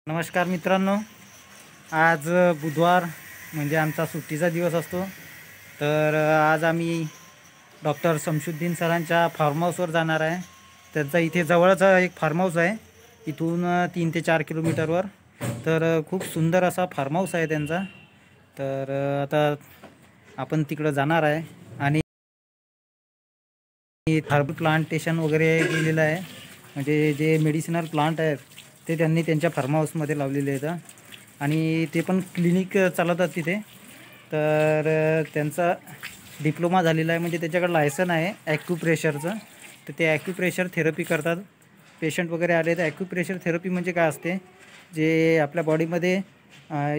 नमस्कार मित्रांनो, आज बुधवार म्हणजे आमचा सुट्टीचा दिवस असतो। तर आज आम्ही डॉक्टर शमशुद्दीन सरांच्या फार्म हाऊसवर जाणार आहे। त्यांचा इथे जवळच एक फार्म हाऊस आहे, इथून 3 ते 4 किलोमीटरवर। तर खूप सुंदर असा फार्म हाऊस आहे त्यांचा। तर आता आपण तिकडे जाणार आहे आणि हर्बल प्लांटेशन वगैरे केलेलं आहे, म्हणजे जे मेडिसिनल प्लांट आहेत ते त्यांनी त्यांच्या फार्म हाऊसमध्ये लावलेले आहेत आणि ते पण क्लिनिक चालवतात तिथे। तर त्यांचा डिप्लोमा झालेला आहे, म्हणजे त्याच्याकडे लायसन आहे ॲक्युप्रेशरचं। तर ते ॲक्युप्रेशर थेरपी करतात। पेशंट वगैरे आले तर ॲक्युप्रेशर थेरपी म्हणजे काय असते, जे आपल्या बॉडीमध्ये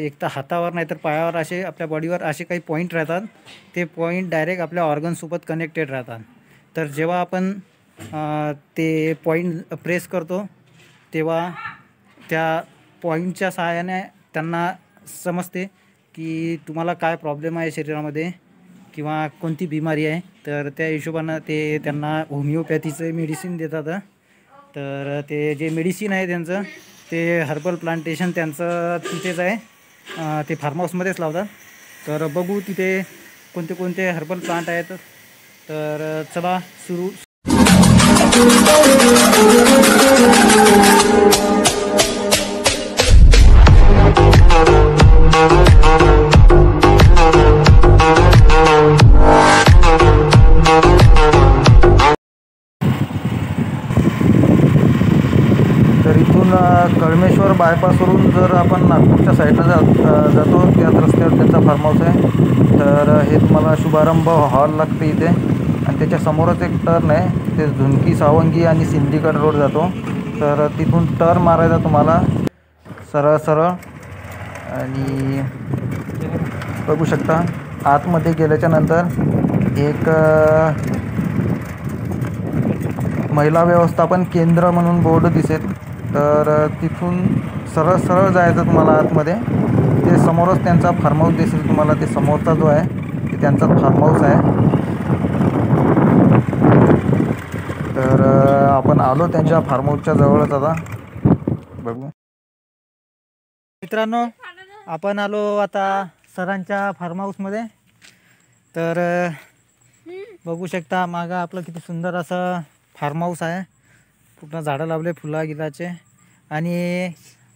एक तर हातावर नाही तर पायावर असे आपल्या बॉडीवर असे काही पॉईंट राहतात, ते पॉईंट डायरेक्ट आपल्या ऑर्गनसोबत कनेक्टेड राहतात। तर जेव्हा आपण ते पॉईंट प्रेस करतो तेव्हा त्या पॉईंटच्या सहाय्याने त्यांना समजते की तुम्हाला काय प्रॉब्लेम आहे शरीरामध्ये किंवा कोणती बिमारी आहे। तर त्या हिशोबानं ते त्यांना होमिओपॅथीचं मेडिसिन देतात। तर ते जे मेडिसिन आहे त्यांचं ते हर्बल प्लांटेशन त्यांचं तिथेच आहे, ते फार्म हाऊसमध्येच लावतात। तर बघू तिथे कोणते कोणते हर्बल प्लांट आहेत। तर चला सुरू। तर इथून कळमेश्वर बायपासवरून जर आपण नागपूरच्या साईडला जातो त्याच रस्त्यावर त्यांचा फार्म हाऊस आहे। तर हे तुम्हाला शुभारंभ हॉल लागते इथे, आणि त्याच्या समोरच एक टर्न आहे, ते झुणकी सावंगी आणि सिंदीगड रोड जातो। तर तिथून टर्न मारायचा तुम्हाला सरळ सरळ, आणि बघू शकता आतमध्ये गेल्याच्या नंतर एक महिला व्यवस्थापन केंद्र म्हणून बोर्ड दिसेल। तर तिथून सरळ सरळ जायचं तुम्हाला आतमध्ये, ते समोरच त्यांचा फार्म हाऊस दिसेल तुम्हाला। ते समोरचा जो आहे ते त्यांचा फार्म हाऊस आहे। तर आपण आलो त्यांच्या फार्म हाऊसच्या जवळच आता, बघू मित्रांनो, आपण आलो आता सरांच्या फार्म हाऊसमध्ये। तर बघू शकता मागं आपलं किती सुंदर असं फार्म हाऊस आहे, पूर्ण झाडं लावले फुला गिलाचे, आणि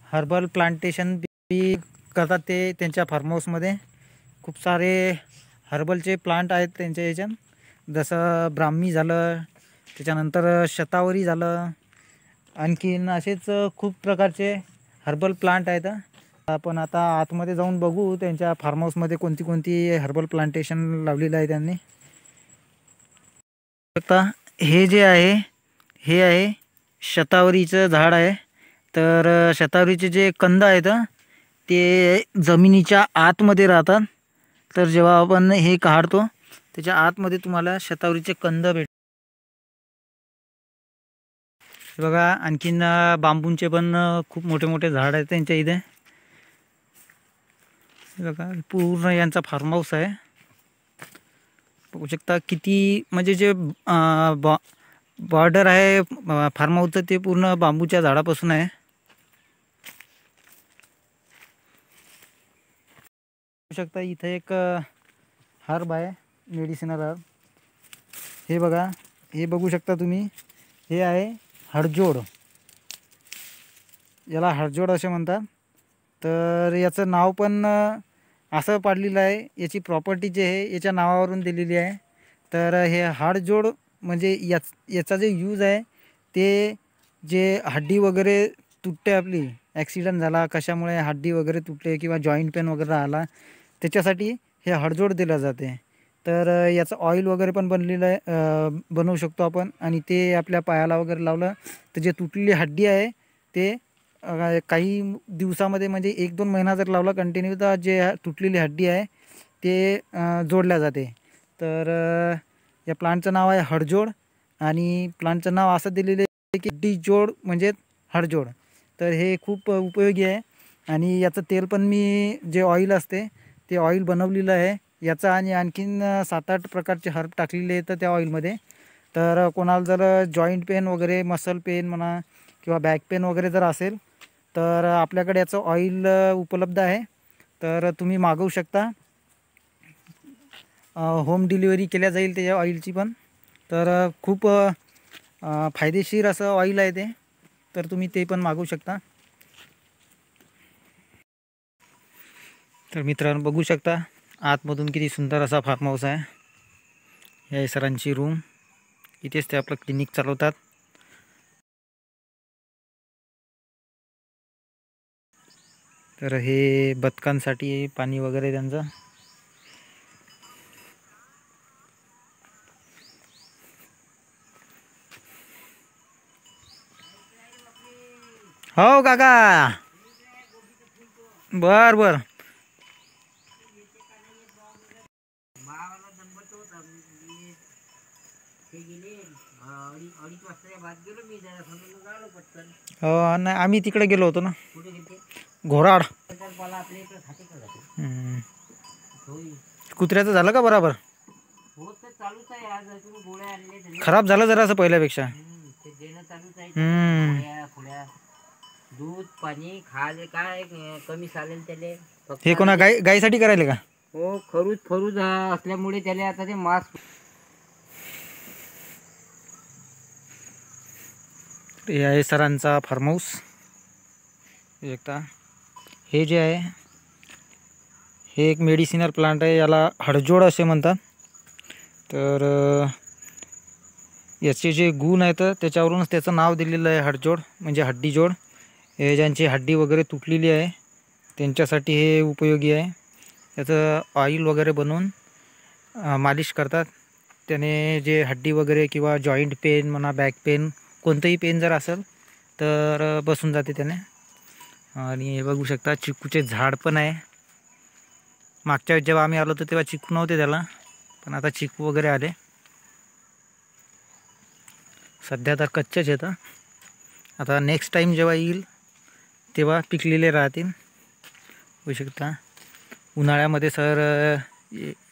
हर्बल प्लांटेशन बी करतात ते त्यांच्या फार्म हाऊसमध्ये। खूप सारे हर्बलचे प्लांट आहेत त्यांच्या ह्याच्यात, जसं ब्राह्मी झालं, त्याच्यानंतर शतावरी झालं, आणखीन असेच खूप प्रकारचे हर्बल प्लांट आहेत। आपण आता आतमध्ये जाऊन बघू त्यांच्या फार्म हाऊसमध्ये कोणती कोणती हर्बल प्लांटेशन लावलेलं आहे त्यांनी। आता हे जे आहे हे आहे शतावरीचं झाड आहे। तर शतावरीचे जे कंद आहेत ते जमिनीच्या आतमध्ये राहतात। तर जेव्हा आपण हे काढतो त्याच्या आतमध्ये तुम्हाला शतावरीचे कंद बघा। आणखीन बांबूंचे पण खूप मोठे मोठे झाड आहेत त्यांच्या इथे, बघा पूर्ण यांचा फार्म हाऊस आहे। बघू शकता किती, म्हणजे जे बॉर्डर आहे फार्म हाऊसचं ते पूर्ण बांबूच्या झाडापासून आहे। बघू शकता इथे एक हर्ब आहे, मेडिसिनल हर्ब। हे बघा, हे बघू शकता तुम्ही, हे आहे हडजोड, याला हडजोड असे म्हणतात। तर याचं नाव पण असं पाडलेलं आहे, याची प्रॉपर्टी जे आहे याच्या नावावरून दिलेली आहे। तर हे हाडजोड म्हणजे याचा जे यूज आहे ते जे हड्डी वगैरे तुटते, आपली ॲक्सिडेंट झाला कशामुळे हड्डी वगैरे तुटले किंवा जॉईंट पेन वगैरे आला, त्याच्यासाठी हे हडजोड दिलं जाते। तर याचं ऑइल वगैरे पण बनवू शकतो आपण, आणि ते आपल्या पायाला वगैरे लावलं तर जे तुटलेली हड्डी आहे ते काही दिवसामध्ये, म्हणजे 1-2 महिना जर लावला कंटिन्यू, तर जे तुटलेली हड्डी आहे ते जोडल्या जाते। तर या प्लांटचं नाव आहे हडजोड, आणि प्लांटचं नाव असं दिलेलं आहे की हड्डी जोड म्हणजे हडजोड। तर हे खूप उपयोगी आहे, आणि याचं तेल पण मी जे ऑइल असते ते ऑइल बनवलेलं आहे याचं, आणि आणखीन 7-8 प्रकारचे हर्ब टाकलेले आहेत त्या ऑइलमध्ये। तर कोणाला जर जॉईंट पेन वगैरे, मसल पेन म्हणा किंवा बॅक पेन वगैरे जर असेल तर आपल्याकडे याचं ऑइल उपलब्ध आहे, तर तुम्ही मागवू शकता. होम डिलिव्हरी केल्या जाईल त्याच्या ऑइलची पण. तर खूप फायदेशीर असं ऑइल आहे ते, तर तुम्ही ते पण मागवू शकता. तर मित्रांनो बघू शकता आतमधून किती सुंदर असा फार्म हाऊस आहे. हे सरांची रूम, इथेच ते आपलं क्लिनिक चालवतात. तर हे बदकांसाठी पाणी वगैरे त्यांचं. हो काका, बर बर. हो नाही, आम्ही तिकडे गेलो होतो ना, घोराड. कुत्र्याचं झालं का बरोबर? खराब झालं जरा असं पहिल्यापेक्षा. दूध पाणी खायला काय कमी चालेल त्याले. हे कोणा गायीसाठी करायले का? हो, खरूज असल्यामुळे त्याला आता ते मांस. हे आहे सरांचा फार्म हाऊस. एकदा हे जे आहे हे एक मेडिसिनल प्लांट आहे, याला हडजोड असे म्हणतात. तर याचे जे गुण आहेत त्याच्यावरूनच त्याचं नाव दिलेलं आहे हडजोड, म्हणजे हड्डीजोड. हे ज्यांची हड्डी वगैरे तुटलेली आहे त्यांच्यासाठी हे उपयोगी आहे. याचं ऑइल वगैरे बनवून मालिश करतात. त्याने जे हड्डी वगैरे किंवा जॉईंट पेन म्हणा, बॅक पेन, कोणतंही पेन जर असेल तर बसून जाते त्याने. आणि हे बघू शकता चिकूचे झाड पण आहे. मागच्या वेळेस जेव्हा आम्ही आलो होतो तेव्हा चिकू नव्हते त्याला, पण आता चिकू वगैरे आले. सध्या तर कच्चेच आहेत. आता नेक्स्ट टाईम जेव्हा येईल तेव्हा पिकलेले राहतील. बघू शकता उन्हाळ्यामध्ये सर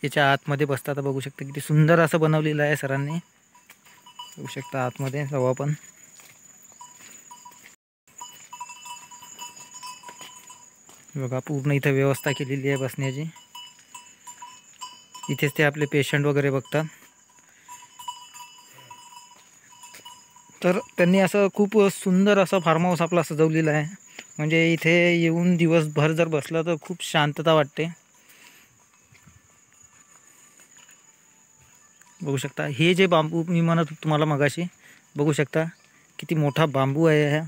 याच्या आतमध्ये बसतात. बघू शकता किती सुंदर असं बनवलेलं आहे सरांनी. बघू शकता आतमध्ये जाऊ आपण. बघा पूर्ण इथं व्यवस्था केलेली आहे बसण्याची. इथेच ते आपले पेशंट वगैरे बघतात. तर त्यांनी असं खूप सुंदर असं फार्म हाऊस आपला सजवलेलं आहे. म्हणजे इथे येऊन दिवसभर जर बसलं तर खूप शांतता वाटते. बघू शकता हे जे बांबू मी म्हणत होतो तुम्हाला मगाशी, बघू शकता किती मोठा बांबू आहे हा.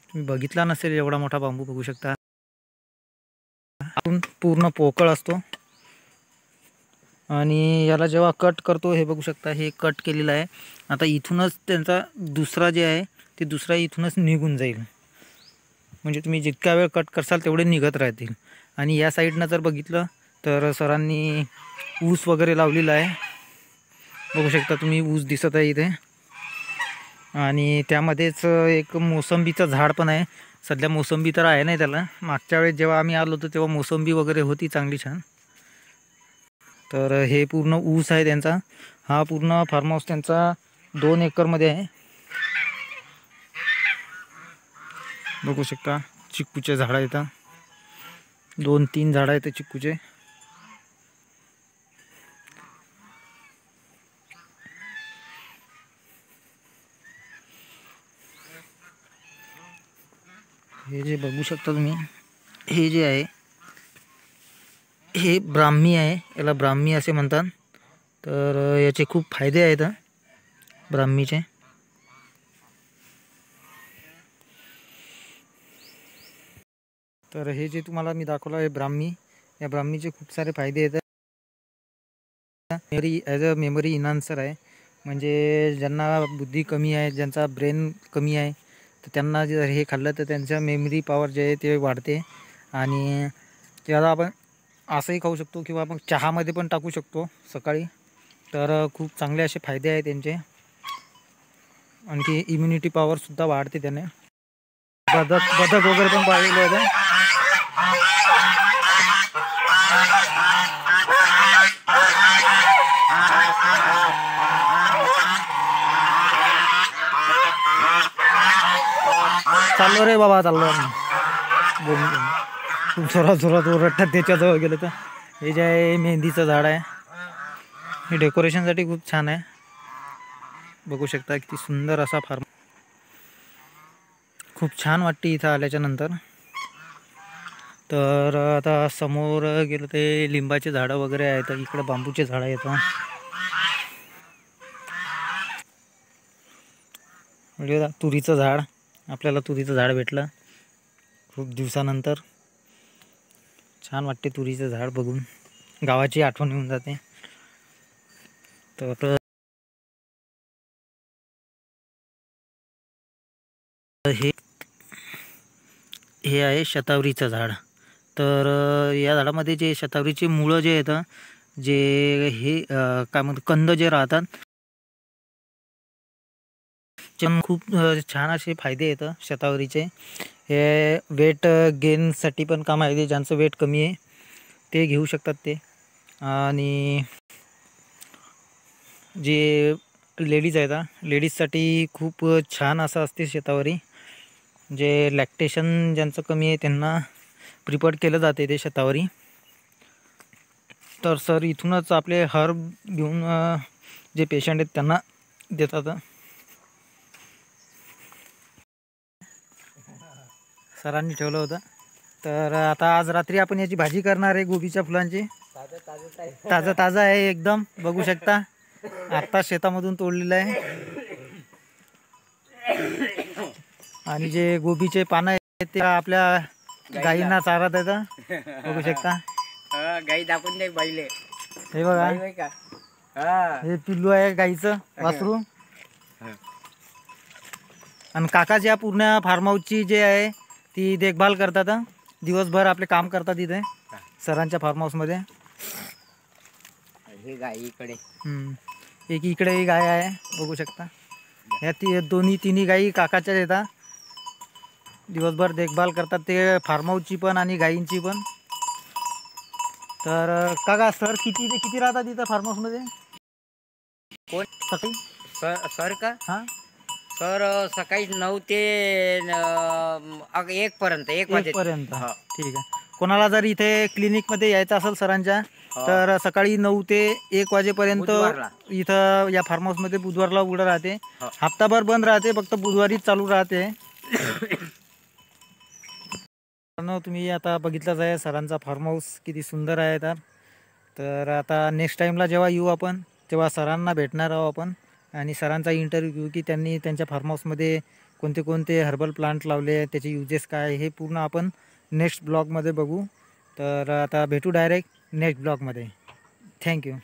तुम्ही बघितला नसेल एवढा मोठा बांबू. बघू शकता पूर्ण पोकळ असतो. आणि याला जेव्हा कट करतो हे बघू शकता हे कट केलेलं आहे. आता इथूनच त्यांचा दुसरा जे आहे ते दुसरा इथूनच निघून जाईल. म्हणजे तुम्ही जितका वेळ कट करसाल तेवढे निघत राहतील. आणि या साईडनं जर बघितलं तर सरांनी ऊस वगैरे लावलेला आहे. बघू शकता तुम्ही ऊस दिसत आहे इथे. आणि त्यामध्येच एक मोसंबीचं झाड पण आहे. सध्या मोसंबी तर आहे नाही त्याला. मागच्या वेळेस जेव्हा आम्ही आलो होतो तेव्हा मोसंबी वगैरे होती चांगली छान. तर हे पूर्ण ऊस आहे त्यांचा. हा पूर्ण फार्म हाऊस त्यांचा 2 एकरमध्ये आहे. बघू शकता चिक्कूचे झाडं आहेत. 2-3 झाडं आहेत चिक्कूचे. हे जे बघू शकता तुम्ही हे जे आहे हे ब्राह्मी आहे. याला ब्राह्मी असे म्हणतात. तर याचे खूप फायदे आहेत ब्राह्मीचे. तर हे जे तुम्हाला मी दाखवलं आहे ब्राह्मी, या ब्राह्मीचे खूप सारे फायदे आहेत. मेमरी इन्हान्सर आहे. म्हणजे ज्यांना बुद्धी कमी आहे, ज्यांचा ब्रेन कमी आहे, तर त्यांना जर हे खाल्लं तर त्यांच्या मेमरी पॉवर जे आहे ते वाढते. आणि त्याला आपण असंही खाऊ शकतो किंवा आपण चहामध्ये पण टाकू शकतो सकाळी. तर खूप चांगले असे फायदे आहेत त्यांचे. आणखी इम्युनिटी पॉवरसुद्धा वाढते त्याने. बदक वगैरे पण पाळलेले आहेत. चाललो रे बाबा चाललो. खूप जोरात जोरात ओरडतात त्याच्याजवळ गेलं तर. हे जे आहे मेहंदीचं झाड आहे, हे डेकोरेशनसाठी खूप छान आहे. बघू शकता किती सुंदर असा फार्म. खूप छान वाटते इथं आल्याच्या नंतर. तर आता समोर गेलं ते लिंबाचे झाडं वगैरे आहेत, इकडं बांबूचे झाडं आहेत. म्हणजे तुरीचं झाड, आपल्याला तुरीचं झाड भेटलं खूप दिवसानंतर. छान वाटते तुरीचं झाड बघून, गावाची आठवण येऊन जाते. तर हे आहे शतावरीचं झाड. तर या झाडामध्ये जे शतावरीचे मुळं जे येतं, जे हे काय म्हणतात कंद जे राहतात, खूप छान असे फायदे येतं शतावरीचे. हे वेट गेनसाठी पण काम आहे. ज्यांचं वेट कमी आहे ते घेऊ शकतात ते. आणि जे लेडीज आहेत, लेडीजसाठी खूप छान असं असते शतावरी. जे लॅक्टेशन ज्यांचं कमी आहे त्यांना प्रिफर्ड केलं जाते ते शतावरी. तर सर इथूनच आपले हर्ब घेऊन जे पेशंट आहेत त्यांना देतात. सरांनी ठेवलं होतं. तर आता आज रात्री आपण याची भाजी करणार आहे, गोबीच्या फुलांची. ताजं ताजं आहे एकदम, बघू शकता. आत्ता शेतामधून तोडलेलं आहे. आणि जे गोबीचे पानं आहेत ते आपल्या गाईंना चारत आहेत, बघू शकता. गाई दाखवून दे बैले. हे बघा, हे पिल्लू आहे गाईचं वासरू. आणि काकाच्या पूर्ण फार्म हाऊसची जे आहे ती देखभाल करतात. दिवसभर आपले काम करतात इथे सरांच्या फार्म हाऊसमध्ये. हे गाई इकडे, एक इकडे गाय आहे, बघू शकता. ह्या तिन्ही गाई काकाच्या येतात, दिवसभर देखभाल करतात ते फार्म हाऊसची पण आणि गायींची पण. तर काका सर किती राहतात इथं फार्म हाऊसमध्ये? कोण? सकाळी सर का? हां सर सकाळी 9 ते 1 पर्यंत. 1 पर्यंत. ठीक आहे. कोणाला जर इथे क्लिनिकमध्ये यायचं असेल सरांच्या, तर सकाळी 9 ते 1 वाजेपर्यंत इथं या फार्म हाऊसमध्ये बुधवारला उघडं राहते. हप्ताभर बंद राहते, फक्त बुधवारीच चालू राहते. तुम्ही आता बघितलंच आहे सरांचा फार्म हाऊस किती सुंदर आहे. तर आता नेक्स्ट टाईमला जेव्हा येऊ आपण तेव्हा सरांना भेटणार आहोत आपण, आणि सरांचा इंटरव्ह्यू घेऊ की त्यांनी त्यांच्या फार्म हाऊसमध्ये कोणते कोणते हर्बल प्लांट लावले, त्याचे युजेस काय, हे पूर्ण आपण नेक्स्ट ब्लॉगमध्ये बघू. तर आता भेटू डायरेक्ट नेक्स्ट ब्लॉगमध्ये. थँक्यू.